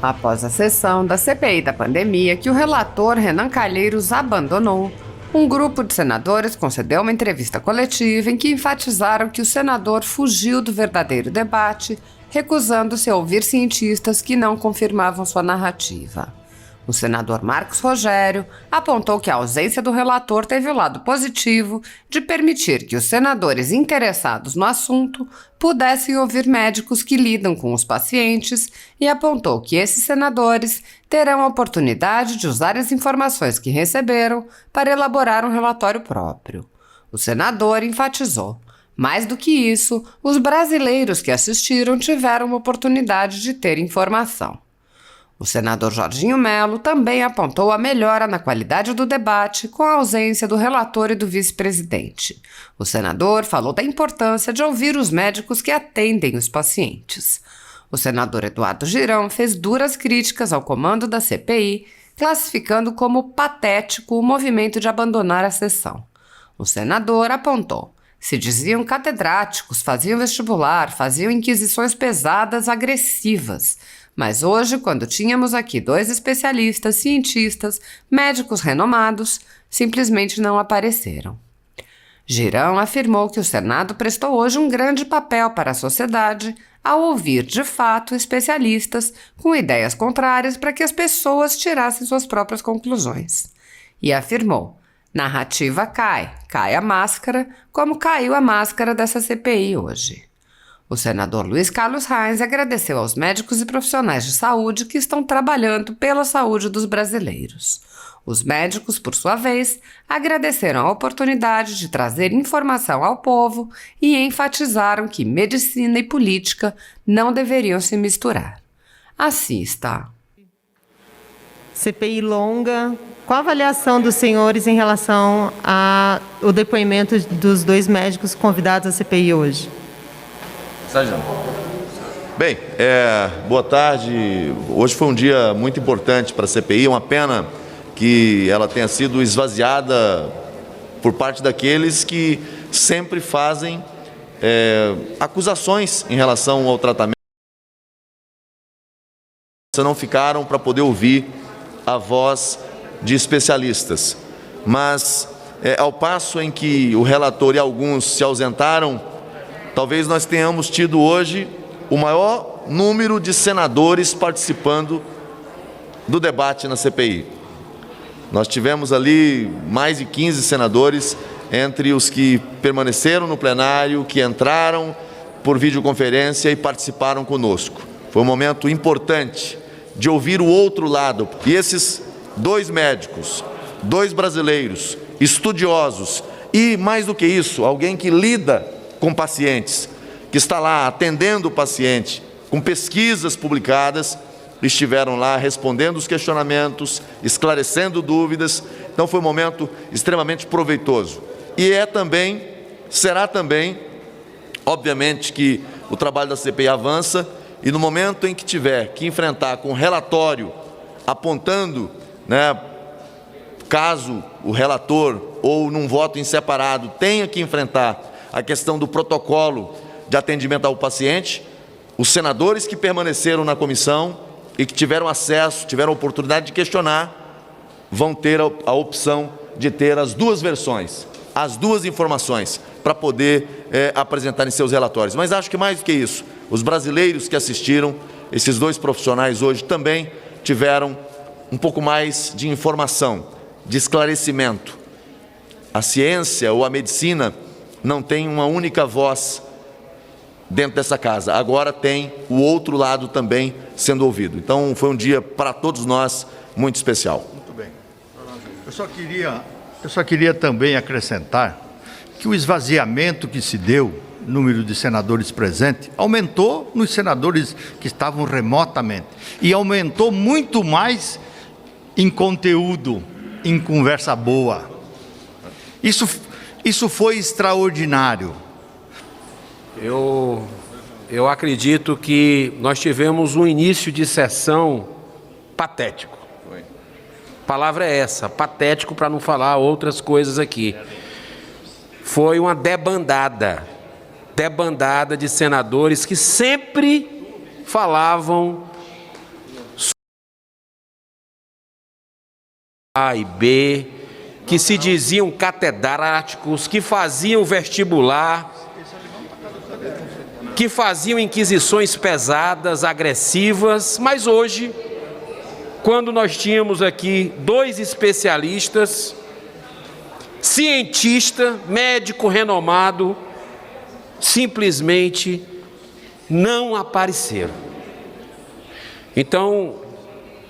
Após a sessão da CPI da pandemia que o relator Renan Calheiros abandonou, um grupo de senadores concedeu uma entrevista coletiva em que enfatizaram que o senador fugiu do verdadeiro debate, recusando-se a ouvir cientistas que não confirmavam sua narrativa. O senador Marcos Rogério apontou que a ausência do relator teve o lado positivo de permitir que os senadores interessados no assunto pudessem ouvir médicos que lidam com os pacientes e apontou que esses senadores terão a oportunidade de usar as informações que receberam para elaborar um relatório próprio. O senador enfatizou: mais do que isso, os brasileiros que assistiram tiveram a oportunidade de ter informação. O senador Jorginho Melo também apontou a melhora na qualidade do debate com a ausência do relator e do vice-presidente. O senador falou da importância de ouvir os médicos que atendem os pacientes. O senador Eduardo Girão fez duras críticas ao comando da CPI, classificando como patético o movimento de abandonar a sessão. O senador apontou: se diziam catedráticos, faziam vestibular, faziam inquisições pesadas, agressivas. Mas hoje, quando tínhamos aqui 2 especialistas, cientistas, médicos renomados, simplesmente não apareceram. Girão afirmou que o Senado prestou hoje um grande papel para a sociedade ao ouvir, de fato, especialistas com ideias contrárias para que as pessoas tirassem suas próprias conclusões. E afirmou: narrativa cai a máscara, como caiu a máscara dessa CPI hoje. O senador Luiz Carlos Reins agradeceu aos médicos e profissionais de saúde que estão trabalhando pela saúde dos brasileiros. Os médicos, por sua vez, agradeceram a oportunidade de trazer informação ao povo e enfatizaram que medicina e política não deveriam se misturar. Assista. CPI longa. Qual a avaliação dos senhores em relação ao depoimento dos 2 médicos convidados à CPI hoje? Sargento. Bem, boa tarde. Hoje foi um dia muito importante para a CPI. É uma pena que ela tenha sido esvaziada por parte daqueles que sempre fazem acusações em relação ao tratamento. Não ficaram para poder ouvir a voz de especialistas. Mas, ao passo em que o relator e alguns se ausentaram, talvez nós tenhamos tido hoje o maior número de senadores participando do debate na CPI. Nós tivemos ali mais de 15 senadores, entre os que permaneceram no plenário, que entraram por videoconferência e participaram conosco. Foi um momento importante de ouvir o outro lado. E esses 2 médicos, 2 brasileiros, estudiosos e, mais do que isso, alguém que lida com pacientes, que está lá atendendo o paciente, com pesquisas publicadas, estiveram lá respondendo os questionamentos, esclarecendo dúvidas. Então foi um momento extremamente proveitoso. E será também, obviamente, que o trabalho da CPI avança e no momento em que tiver que enfrentar com relatório apontando, caso o relator ou num voto em separado tenha que enfrentar a questão do protocolo de atendimento ao paciente, os senadores que permaneceram na comissão e que tiveram acesso, tiveram a oportunidade de questionar, vão ter a opção de ter as 2 versões, as 2 informações, para poder apresentar em seus relatórios. Mas acho que mais do que isso, os brasileiros que assistiram, esses 2 profissionais hoje também tiveram um pouco mais de informação, de esclarecimento. A ciência ou a medicina não tem uma única voz dentro dessa casa. Agora tem o outro lado também sendo ouvido. Então foi um dia para todos nós muito especial. Muito bem. Eu só queria também acrescentar que o esvaziamento que se deu, número de senadores presentes, aumentou nos senadores que estavam remotamente e aumentou muito mais em conteúdo, em conversa boa. Isso foi extraordinário. Eu acredito que nós tivemos um início de sessão patético. A palavra é essa, patético, para não falar outras coisas aqui. Foi uma debandada de senadores que sempre falavam A e B, que se diziam catedráticos, que faziam vestibular, que faziam inquisições pesadas, agressivas, mas hoje, quando nós tínhamos aqui 2 especialistas, cientista, médico renomado, simplesmente não apareceram. Então,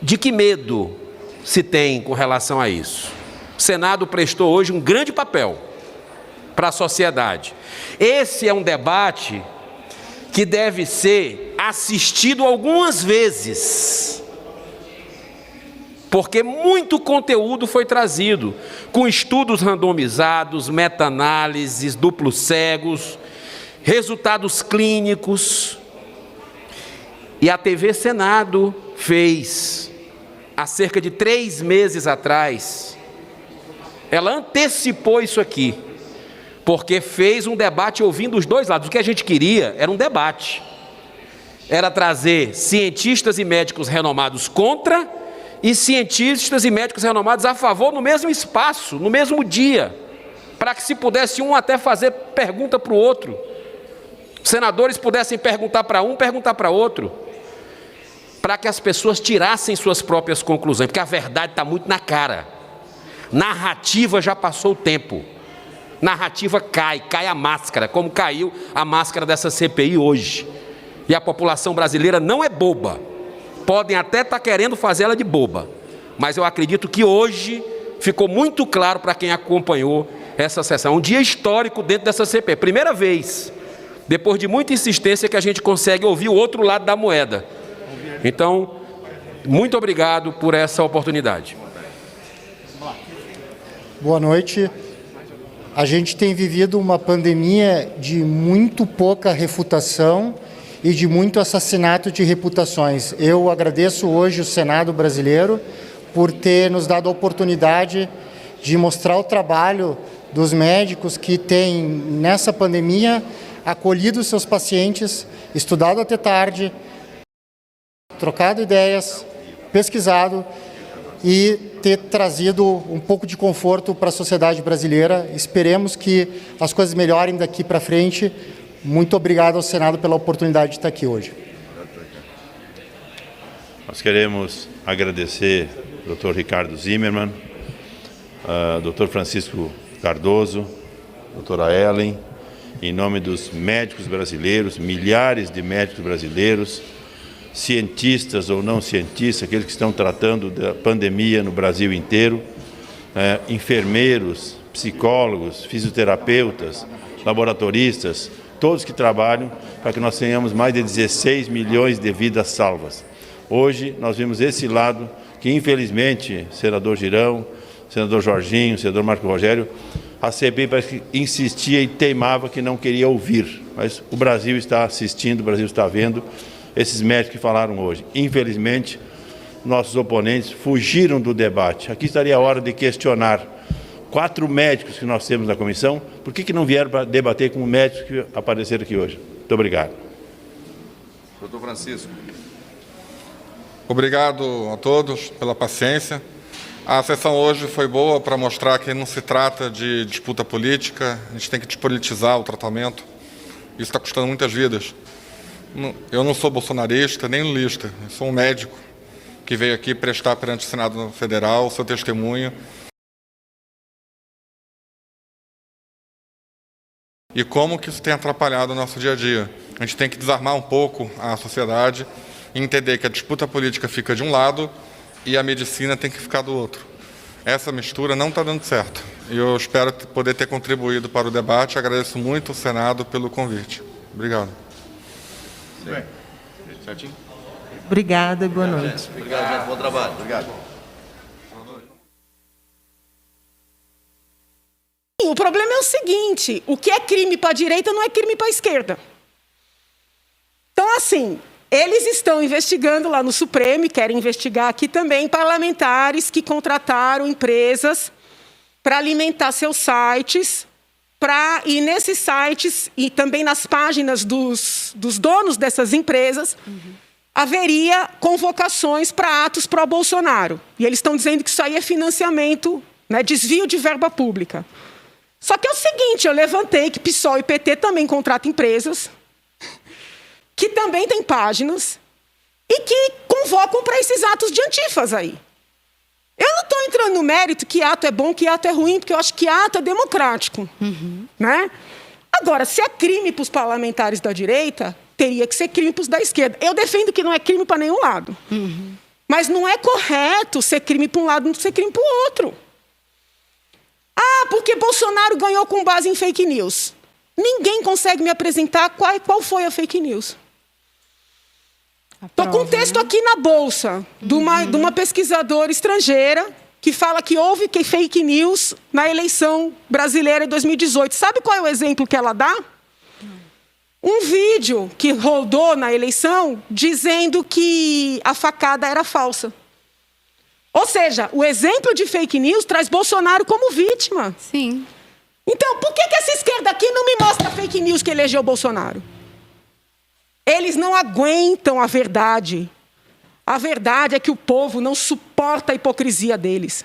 de que medo se tem com relação a isso? O Senado prestou hoje um grande papel para a sociedade. Esse é um debate que deve ser assistido algumas vezes, porque muito conteúdo foi trazido, com estudos randomizados, meta-análises, duplos cegos, resultados clínicos. E a TV Senado fez, há cerca de 3 meses atrás, ela antecipou isso aqui, porque fez um debate ouvindo os 2 lados. O que a gente queria era um debate, era trazer cientistas e médicos renomados contra e cientistas e médicos renomados a favor no mesmo espaço, no mesmo dia, para que se pudesse um até fazer pergunta para o outro, senadores pudessem perguntar para um, perguntar para outro, para que as pessoas tirassem suas próprias conclusões, porque a verdade está muito na cara. Narrativa já passou o tempo. Narrativa cai a máscara, como caiu a máscara dessa CPI hoje. E a população brasileira não é boba. Podem até estar querendo fazer ela de boba, mas eu acredito que hoje ficou muito claro para quem acompanhou essa sessão. Um dia histórico dentro dessa CPI. Primeira vez, depois de muita insistência, que a gente consegue ouvir o outro lado da moeda. Então, muito obrigado por essa oportunidade. Boa noite. A gente tem vivido uma pandemia de muito pouca refutação e de muito assassinato de reputações. Eu agradeço hoje o Senado brasileiro por ter nos dado a oportunidade de mostrar o trabalho dos médicos que têm, nessa pandemia, acolhido seus pacientes, estudado até tarde, trocado ideias, pesquisado e ter trazido um pouco de conforto para a sociedade brasileira. Esperemos que as coisas melhorem daqui para frente. Muito obrigado ao Senado pela oportunidade de estar aqui hoje. Nós queremos agradecer ao Dr. Ricardo Zimmermann, Dr. Francisco Cardoso, doutora Ellen, em nome dos médicos brasileiros, milhares de médicos brasileiros, cientistas ou não cientistas, aqueles que estão tratando da pandemia no Brasil inteiro, enfermeiros, psicólogos, fisioterapeutas, laboratoristas, todos que trabalham para que nós tenhamos mais de 16 milhões de vidas salvas. Hoje nós vimos esse lado que, infelizmente, senador Girão, senador Jorginho, senador Marco Rogério, a CPI parece que insistia e teimava que não queria ouvir, mas o Brasil está assistindo, o Brasil está vendo esses médicos que falaram hoje. Infelizmente, nossos oponentes fugiram do debate. Aqui estaria a hora de questionar 4 médicos que nós temos na comissão, por que não vieram para debater com médicos que apareceram aqui hoje? Muito obrigado. Doutor Francisco. Obrigado a todos pela paciência. A sessão hoje foi boa para mostrar que não se trata de disputa política, a gente tem que despolitizar o tratamento. Isso está custando muitas vidas. Eu não sou bolsonarista nem lulista, eu sou um médico que veio aqui prestar perante o Senado Federal o seu testemunho. E como que isso tem atrapalhado o nosso dia a dia. A gente tem que desarmar um pouco a sociedade e entender que a disputa política fica de um lado e a medicina tem que ficar do outro. Essa mistura não está dando certo. E eu espero poder ter contribuído para o debate. Agradeço muito ao Senado pelo convite. Obrigado. Certinho? Obrigada e boa noite. Obrigado, gente. Bom trabalho. Obrigado. O problema é o seguinte, o que é crime para a direita não é crime para a esquerda. Então, assim, eles estão investigando lá no Supremo e querem investigar aqui também parlamentares que contrataram empresas para alimentar seus sites, e nesses sites e também nas páginas dos donos dessas empresas, haveria convocações para atos pró-Bolsonaro. E eles estão dizendo que isso aí é financiamento, né, desvio de verba pública. Só que é o seguinte, eu levantei que PSOL e PT também contratam empresas, que também têm páginas, e que convocam para esses atos de antifas aí. Eu não estou entrando no mérito que ato é bom, que ato é ruim, porque eu acho que ato é democrático. Né? Agora, se é crime para os parlamentares da direita, teria que ser crime para os da esquerda. Eu defendo que não é crime para nenhum lado. Mas não é correto ser crime para um lado e não ser crime para o outro. Ah, porque Bolsonaro ganhou com base em fake news. Ninguém consegue me apresentar qual foi a fake news. Estou com um texto aqui na bolsa de uma pesquisadora estrangeira que fala que houve fake news na eleição brasileira em 2018. Sabe qual é o exemplo que ela dá? Um vídeo que rodou na eleição dizendo que a facada era falsa. Ou seja, o exemplo de fake news traz Bolsonaro como vítima. Sim. Então, por que essa esquerda aqui não me mostra fake news que elegeu Bolsonaro? Eles não aguentam a verdade. A verdade é que o povo não suporta a hipocrisia deles.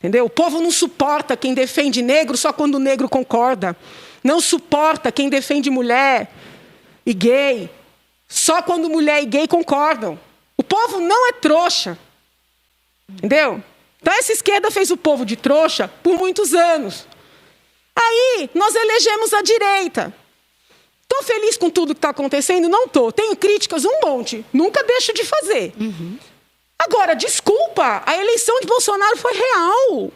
Entendeu? O povo não suporta quem defende negro só quando o negro concorda. Não suporta quem defende mulher e gay só quando mulher e gay concordam. O povo não é trouxa. Entendeu? Então essa esquerda fez o povo de trouxa por muitos anos. Aí nós elegemos a direita. Estou feliz com tudo que está acontecendo? Não estou. Tenho críticas um monte. Nunca deixo de fazer. Agora, desculpa, a eleição de Bolsonaro foi real.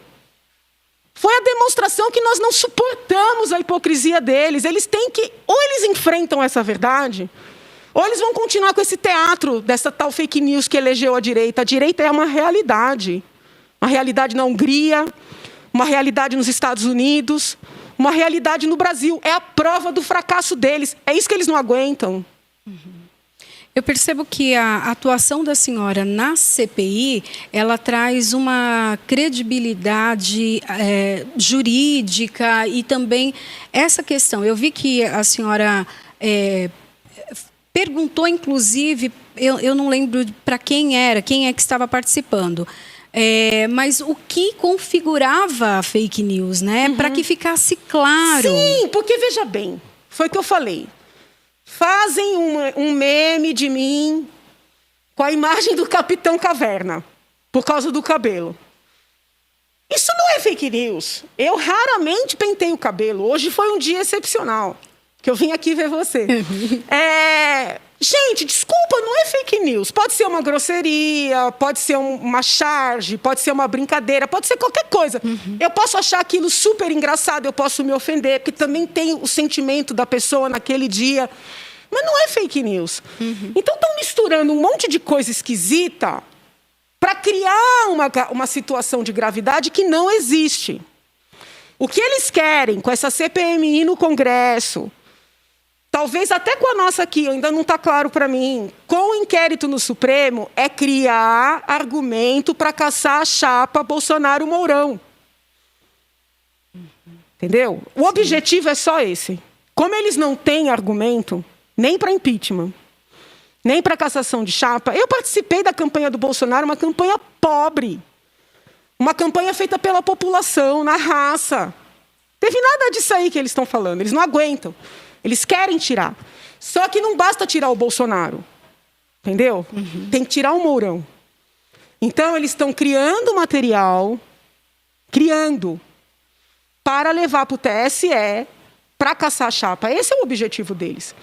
Foi a demonstração que nós não suportamos a hipocrisia deles. Eles têm que... Ou eles enfrentam essa verdade, ou eles vão continuar com esse teatro dessa tal fake news que elegeu a direita. A direita é uma realidade. Uma realidade na Hungria, uma realidade nos Estados Unidos, uma realidade no Brasil. É a prova do fracasso deles. É isso que eles não aguentam. Eu percebo que a atuação da senhora na CPI, ela traz uma credibilidade jurídica e também essa questão. Eu vi que a senhora perguntou, inclusive, eu não lembro para quem é que estava participando, mas o que configurava a fake news, né? Para que ficasse claro. Sim, porque veja bem, foi o que eu falei. Fazem um meme de mim com a imagem do Capitão Caverna, por causa do cabelo. Isso não é fake news. Eu raramente pentei o cabelo. Hoje foi um dia excepcional, que eu vim aqui ver você. Gente, desculpa, não é fake news. Pode ser uma grosseria, pode ser uma charge, pode ser uma brincadeira, pode ser qualquer coisa. Eu posso achar aquilo super engraçado, eu posso me ofender, porque também tem o sentimento da pessoa naquele dia. Mas não é fake news. Então estão misturando um monte de coisa esquisita para criar uma situação de gravidade que não existe. O que eles querem com essa CPMI no Congresso, talvez até com a nossa aqui, ainda não está claro para mim, com o inquérito no Supremo, é criar argumento para caçar a chapa Bolsonaro-Mourão. Entendeu? O objetivo é só esse. Como eles não têm argumento, nem para impeachment, nem para cassação de chapa, eu participei da campanha do Bolsonaro, uma campanha pobre. Uma campanha feita pela população, na raça. Teve nada disso aí que eles estão falando, eles não aguentam. Eles querem tirar. Só que não basta tirar o Bolsonaro. Entendeu? Tem que tirar o Mourão. Então, eles estão criando material, para levar para o TSE, para caçar a chapa. Esse é o objetivo deles.